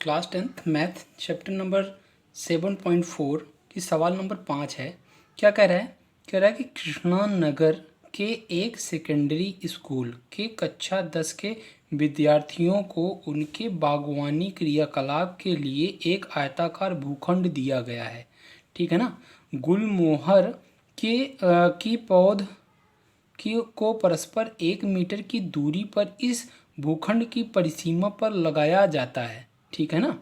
Class 10th math chapter number 7.4 की सवाल number 5 है। क्या कह रहा है? कह रहा है कि कृष्णा नगर के एक सेकेंडरी स्कूल के कक्षा 10 के विद्यार्थियों को उनके बागवानी क्रियाकलाप के लिए एक आयताकार भूखंड दिया गया है। ठीक है ना। गुलमोहर के की पौध को परस्पर 1 मीटर की दूरी पर इस भूखंड की परिसीमा पर लगाया जाता है। ठीक है ना।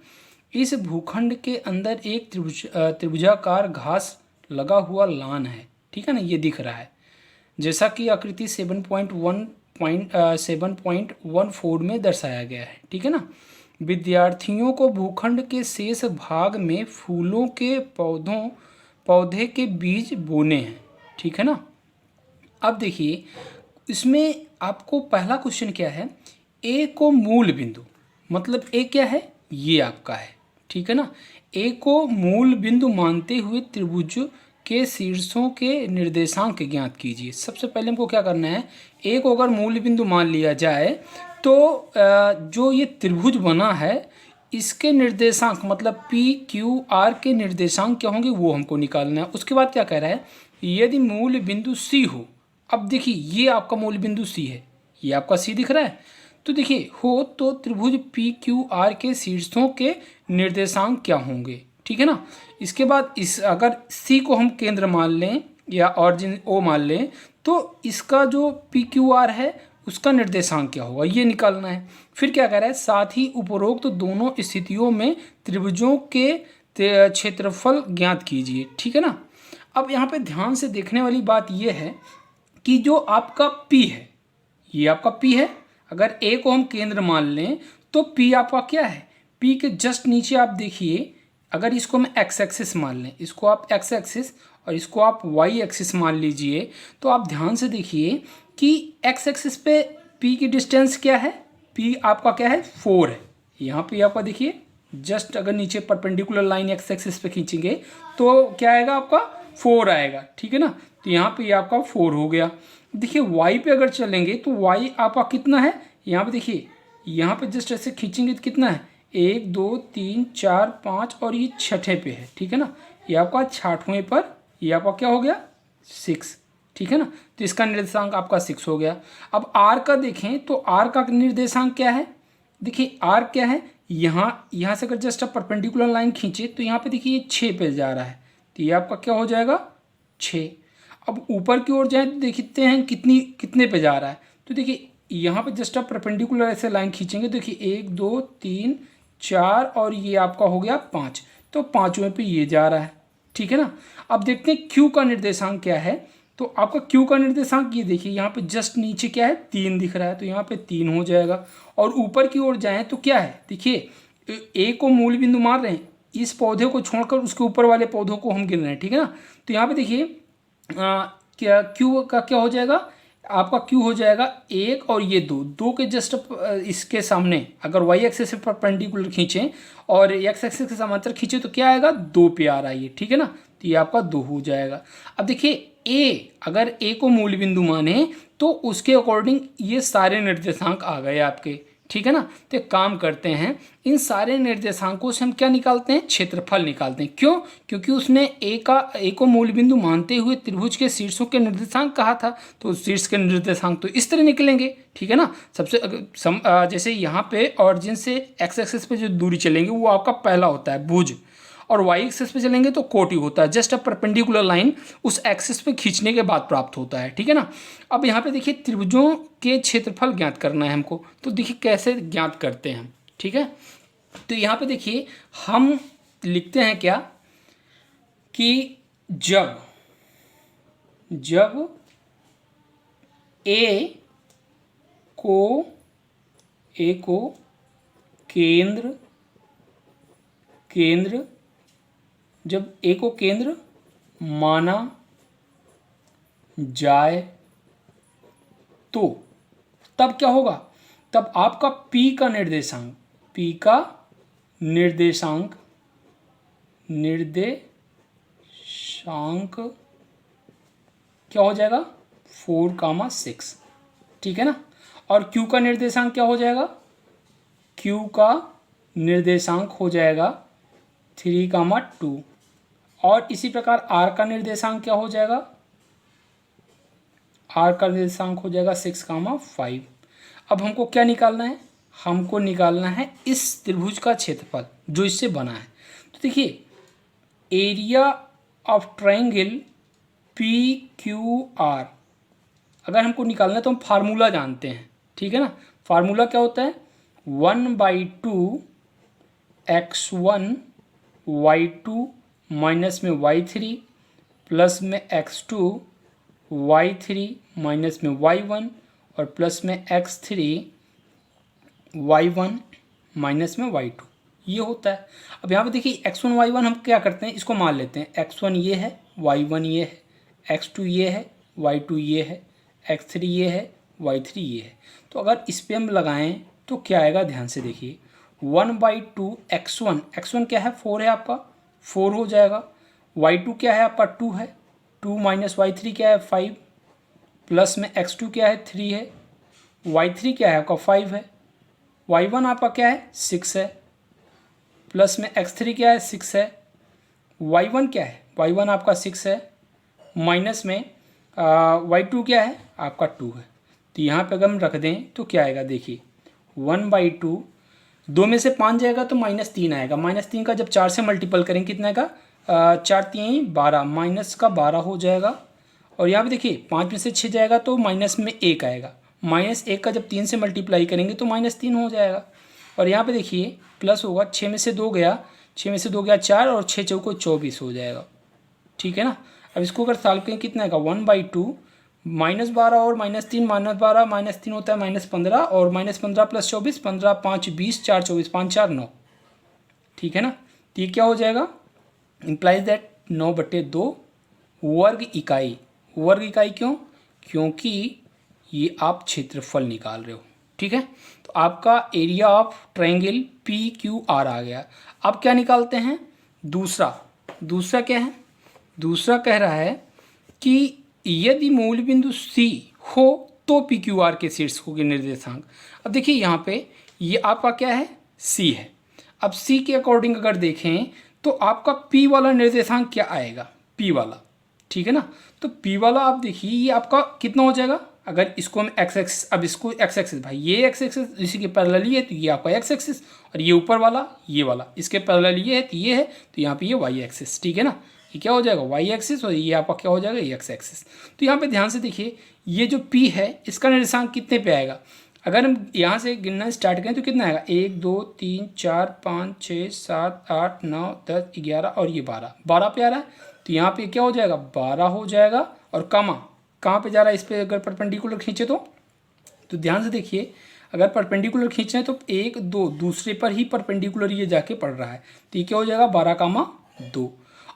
इस भूखंड के अंदर एक त्रिभुजाकार घास लगा हुआ लान है। ठीक है ना, ये दिख रहा है जैसा कि आकृति 7.14 में दर्शाया गया है। ठीक है ना। विद्यार्थियों को भूखंड के शेष भाग में फूलों के पौधे के बीज बोने हैं। ठीक है ना। अब देखिए इसमें आपको पहला क्वेश्चन क्या है, ए को मूल बिंदु, मतलब ए क्या है, ये आपका है। ठीक है ना। ए को मूल बिंदु मानते हुए त्रिभुज के शीर्षों के निर्देशांक ज्ञात कीजिए। सबसे पहले हमको क्या करना है, ए को अगर मूल बिंदु मान लिया जाए तो जो ये त्रिभुज बना है इसके निर्देशांक मतलब पी क्यू आर के निर्देशांक क्या होंगे वो हमको निकालना है। उसके बाद क्या कह रहा है, यदि मूल बिंदु सी हो, अब देखिए ये आपका मूल बिंदु सी है, ये आपका सी दिख रहा है, तो देखिए हो तो त्रिभुज पी क्यू आर के शीर्षों के निर्देशांक क्या होंगे। ठीक है ना। इसके बाद इस अगर सी को हम केंद्र मान लें या ऑरिजिन ओ मान लें तो इसका जो पी क्यू आर है उसका निर्देशांक क्या होगा ये निकालना है। फिर क्या कह रहा है, साथ ही उपरोक्त दोनों स्थितियों में त्रिभुजों के क्षेत्रफल ज्ञात कीजिए। ठीक है ना। अब यहाँ पे ध्यान से देखने वाली बात यह है कि जो आपका P है, ये आपका P है, अगर A को हम केंद्र मान लें तो P आपका क्या है, P के जस्ट नीचे आप देखिए, अगर इसको हम x एक्सिस मान लें, इसको आप x एक्सिस और इसको आप y एक्सिस मान लीजिए, तो आप ध्यान से देखिए कि x एक्सिस पे P की डिस्टेंस क्या है, P आपका क्या है 4 है। यहाँ पे आपका देखिए जस्ट अगर नीचे परपेंडिकुलर लाइन x एक्सिस पे खींचेंगे तो क्या आएगा आपका 4 आएगा। ठीक है ना। तो यहाँ पे आपका 4 हो गया। देखिए y पे अगर चलेंगे तो y आपका कितना है, यहाँ पे देखिए, यहाँ पे जस्ट ऐसे खींचेंगे तो कितना है 1 2 3 4 5 और ये छठे पे है। ठीक है ना। ये आपका 6वें पर ये आपका क्या हो गया 6। ठीक है ना। तो इसका निर्देशांक आपका 6 हो गया। अब r का देखें तो r का निर्देशांक क्या है, देखिए r क्या है, यहाँ से अगर जस्ट आप परपेंडिकुलर लाइन खींचे तो यहाँ पे देखिए 6 पे जा रहा है, तो ये आपका क्या हो जाएगा 6। अब ऊपर की ओर जाए तो देखते हैं कितने पे जा रहा है, तो देखिए यहाँ पे जस्ट आप परपेंडिकुलर ऐसे लाइन खींचेंगे, देखिए 1 2 3 4 और ये आपका हो गया 5, तो 5वें पे ये जा रहा है। ठीक है ना। अब देखते हैं क्यू का निर्देशांक क्या है, तो आपका क्यू का निर्देशांक ये देखिए यहाँ पे जस्ट नीचे क्या है 3 दिख रहा है, तो यहाँ पे 3 हो जाएगा। और ऊपर की ओर जाएं तो क्या है, देखिए ए को मूल बिंदु मान रहे हैं, इस पौधे को छोड़कर उसके ऊपर वाले पौधों को हम गिन रहे हैं। ठीक है ना। तो यहाँ पे देखिए क्या क्यू का क्या हो जाएगा, आपका क्यू हो जाएगा 1 और ये 2 के जस्ट इसके सामने अगर वाई एक्सिस से परपेंडिकुलर खींचें और एक्स एक्सिस के समांतर खींचे तो क्या आएगा 2 पे आ रहा है ये। ठीक है ना। तो ये आपका 2 हो जाएगा। अब देखिए ए, अगर ए को मूल बिंदु माने तो उसके अकॉर्डिंग ये सारे निर्देशांक आ गए आपके। ठीक है ना। तो एक काम करते हैं, इन सारे निर्देशांकों से हम क्या निकालते हैं, क्षेत्रफल निकालते हैं। क्यों, क्योंकि उसने ए को मूल बिंदु मानते हुए त्रिभुज के शीर्षों के निर्देशांक कहा था, तो शीर्ष के निर्देशांक तो इस तरह निकलेंगे। ठीक है ना। सबसे जैसे यहाँ पे ऑरिजिन से एक्स एक्सिस पे जो दूरी चलेंगे वो आपका पहला होता है भुज, और वाई एक्सिस पे चलेंगे तो कोटि होता है, जस्ट अ परपेंडिकुलर लाइन उस एक्सिस पे खींचने के बाद प्राप्त होता है। ठीक है ना। अब यहाँ पे देखिए त्रिभुजों के क्षेत्रफल ज्ञात करना है हमको, तो देखिए कैसे ज्ञात करते हैं। ठीक है। तो यहाँ पे देखिए हम लिखते हैं क्या कि जब ए को केंद्र जब ए को केंद्र माना जाए तो तब क्या होगा, तब आपका P का निर्देशांक क्या हो जाएगा 4,6। ठीक है ना। और Q का निर्देशांक क्या हो जाएगा, Q का निर्देशांक हो जाएगा 3, 2 और इसी प्रकार r का निर्देशांक क्या हो जाएगा, r का निर्देशांक हो जाएगा 6, 5। अब हमको क्या निकालना है, हमको निकालना है इस त्रिभुज का क्षेत्रफल जो इससे बना है। तो देखिए area of triangle P Q are अगर हमको निकालना है तो हम फार्मूला जानते हैं, ठीक है ना। फार्मूला क्या होता है, 1/2 x1 y2 माइनस में y3 प्लस में x2 y3 माइनस में y1 और प्लस में x3 y1 माइनस में y2, ये होता है। अब यहाँ पे देखिए x1 y1 हम क्या करते हैं, इसको मान लेते हैं, x1 ये है, y1 ये है, x2 ये है, y2 ये है, x3 ये है, y3 ये है। तो अगर इस पर हम लगाएं तो क्या आएगा, ध्यान से देखिए 1/2 x1 क्या है, 4 है आपका, 4 हो जाएगा। y2 क्या है आपका, 2 है, 2 माइनस y3 क्या है 5 प्लस में x2 क्या है 3 है, y3 क्या है आपका 5 है, y1 आपका क्या है 6 है प्लस में x3 क्या है 6 है, y1 क्या है, y1 आपका 6 है माइनस में y2 क्या है आपका 2 है। तो यहाँ पे अगर हम रख दें तो क्या आएगा, देखिए 1/2, 2 में से 5 जाएगा तो -3 आएगा, -3 का जब 4 से मल्टीपल करेंगे कितना आएगा, 4×3 = 12, माइनस का 12 हो जाएगा। और यहाँ पे देखिए 5 में से 6 जाएगा तो माइनस में 1 आएगा, -1 का जब 3 से मल्टीप्लाई करेंगे तो -3 हो जाएगा। और यहाँ पे देखिए प्लस होगा, 6 में से 2 गया, 6 में से 2 गया 4 और 6 चौको 24 हो जाएगा, ठीक है ना। अब इसको अगर सॉल्व करें कितना आएगा, 1/2 -12 और -3 -12 -3 होता है -15 और -15 + 24, 15 5 20 4 24 5 4 9, ठीक है ना। तो ये क्या हो जाएगा, इम्प्लाइज दैट 9/2 वर्ग इकाई। वर्ग इकाई क्यों, क्योंकि ये आप क्षेत्रफल निकाल रहे हो, ठीक है। तो आपका area of triangle P Q R आ गया। अब क्या निकालते हैं, दूसरा क्या है, दूसरा कह रहा है कि यदि मूल बिंदु C हो तो पी क्यू आर के शीर्षकों के निर्देशांक। अब देखिए यहाँ पे ये आपका क्या है, C है। अब C के अकॉर्डिंग अगर देखें तो आपका P वाला निर्देशांक क्या आएगा, P वाला, ठीक है ना। तो P वाला आप देखिए ये आपका कितना हो जाएगा, अगर इसको हम x एक्सिस, अब इसको x एक्सिस, भाई ये x एक्सिस इसी के पैरेलल है तो ये आपका x एक्सिस, और ये ऊपर वाला ये वाला इसके पैरेलल ये है तो ये है, तो यहाँ पे ये y एक्सिस, ठीक है ना। ये क्या हो जाएगा y एक्सिस और ये आपका क्या हो जाएगा x एक्सिस। तो यहाँ पे ध्यान से देखिए ये जो P है इसका निर्देशांक कितने पे आएगा, अगर हम यहाँ से गिनना स्टार्ट करें तो कितना आएगा, 1 2 3 4 5 6 7 8 9 10 11 और ये 12 पे आ रहा है। तो यहाँ पे क्या हो जाएगा, 12 हो जाएगा। और कहाँ पे जा रहा है, इस पर अगर परपेंडिकुलर खींचे तो ध्यान से देखिए, अगर परपेंडिकुलर खींच रहे हैं तो 1 2 दूसरे पर ही परपेंडिकुलर ये जाके पड़ रहा है, तो ये क्या हो जाएगा 12, 2।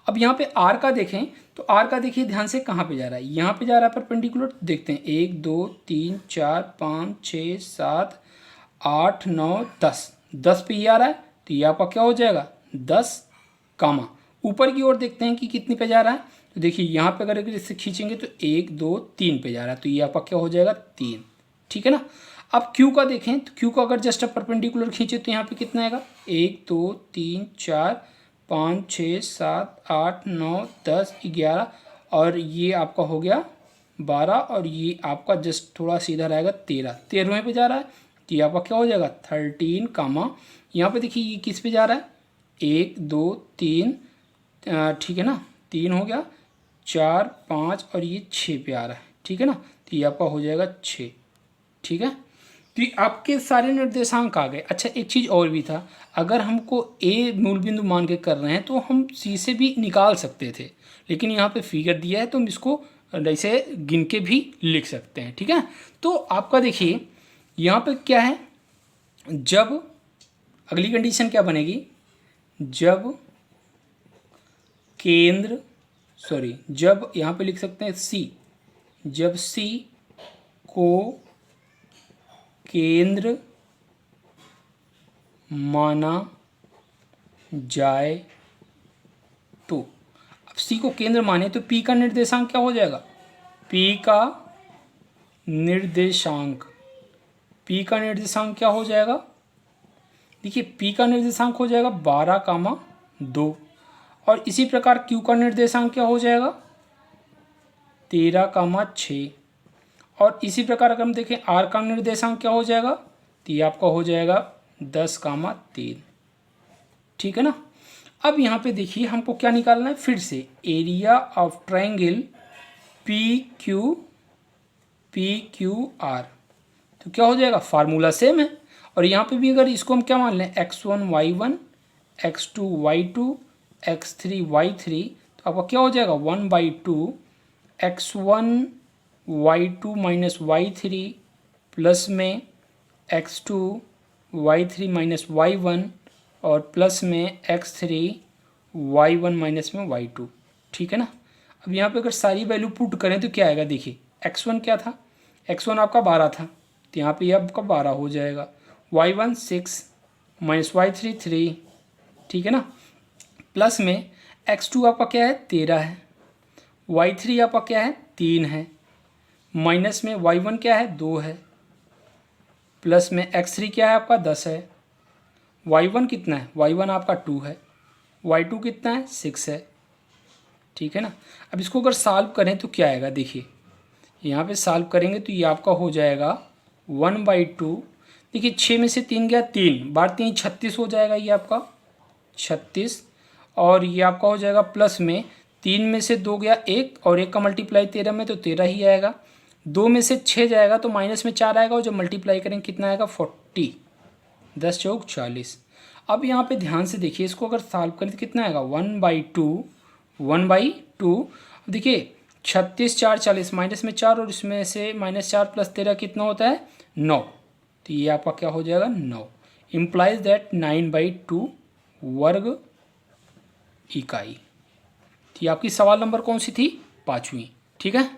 अब यहाँ पे r का देखें तो r का देखिए ध्यान से कहाँ पे जा रहा है, यहाँ पे जा रहा है परपेंडिकुलर, देखते हैं 1 2 3 4 5 6 7 8 9 10 पे ये आ रहा है, तो ये आपका क्या हो जाएगा 10, ऊपर की ओर देखते हैं कि कितने पे जा रहा है, तो देखिए यहाँ पे अगर इससे खींचेंगे तो 1 2 3 पे जा रहा है, तो ये आपका क्या हो जाएगा 3, ठीक है ना। अब Q का देखें तो Q का अगर जस्ट परपेंडिकुलर खींचे तो यहाँ पे कितना आएगा, 1 2 3 4 5 6 7 8 9 10 11 और ये आपका हो गया 12 और ये आपका जस्ट थोड़ा सीधा रहेगा 13वें पे जा रहा है, तो ये आपका क्या हो जाएगा 13, यहाँ पे देखिए ये किस पे जा रहा है 1 2 3, ठीक है ना, 3 हो गया, 4 5 और ये 6 पे आ रहा है, ठीक है ना। तो ये आपका हो जाएगा 6, ठीक है। तो ये आपके सारे निर्देशांक आ गए। अच्छा एक चीज़ और भी था, अगर हमको A मूल बिंदु मान के कर रहे हैं तो हम C से भी निकाल सकते थे, लेकिन यहाँ पे फिगर दिया है तो हम इसको ऐसे गिन के भी लिख सकते हैं, ठीक है। तो आपका देखिए यहाँ पे क्या है, जब अगली कंडीशन क्या बनेगी, जब जब यहाँ पे लिख सकते हैं C, जब C को केंद्र माना जाए तो, अब C को केंद्र माने तो P का निर्देशांक क्या हो जाएगा, P का निर्देशांक क्या हो जाएगा, देखिए पी का निर्देशांक हो जाएगा 12, और इसी प्रकार क्यू का निर्देशांक क्या हो जाएगा 13, 6, और इसी प्रकार अगर हम देखें आर का निर्देशांक क्या हो जाएगा तो ये आपका हो जाएगा 10, 3। ठीक है ना। अब यहाँ पे देखिए हमको क्या निकालना है, फिर से एरिया ऑफ ट्रायंगल PQR, तो क्या हो जाएगा, फार्मूला सेम है। और यहाँ पे भी अगर इसको हम क्या मान लें x1 y1 x2 y2 x3 y3, तो आपका क्या हो जाएगा 1/2 x1 y2 minus y3 plus में x2 y3 माइनस y1 और प्लस में x3 y1 माइनस में y2। ठीक है ना। अब यहाँ पे अगर सारी वैल्यू पुट करें तो क्या आएगा, देखिए x1 क्या था, x1 आपका 12 था, तो यहाँ पे ये आपका 12 हो जाएगा, y1 6 माइनस y3 3, ठीक है ना, प्लस में x2 आपका क्या है 13 है, y3 आपका क्या है 3 है, माइनस में y1 क्या है 2 है, प्लस में x3 क्या है आपका 10 है, y1 कितना है, y1 आपका 2 है, y2 कितना है 6 है। ठीक है ना। अब इसको अगर सॉल्व करें तो क्या आएगा, देखिए यहाँ पे सॉल्व करेंगे तो ये आपका हो जाएगा 1/2, देखिए 6 में से 3 गया 3 बार 3 36 हो जाएगा, ये आपका 36, और ये आपका हो जाएगा प्लस में 3 में से 2 गया 1 और 1 का मल्टीप्लाई 13 में तो 13 ही आएगा, 2 में से 6 जाएगा तो माइनस में 4 आएगा, और जब मल्टीप्लाई करेंगे कितना आएगा 40, 10 चौक 40। अब यहाँ पे ध्यान से देखिए इसको अगर सॉल्व करें तो कितना आएगा 1/2, देखिए 36 4 40 माइनस में 4 और इसमें से -4 + 13 कितना होता है 9, तो ये आपका क्या हो जाएगा 9, इम्प्लाइज दैट 9/2 वर्ग इकाई। तो ये आपकी सवाल नंबर कौन सी थी, 5वीं। ठीक है।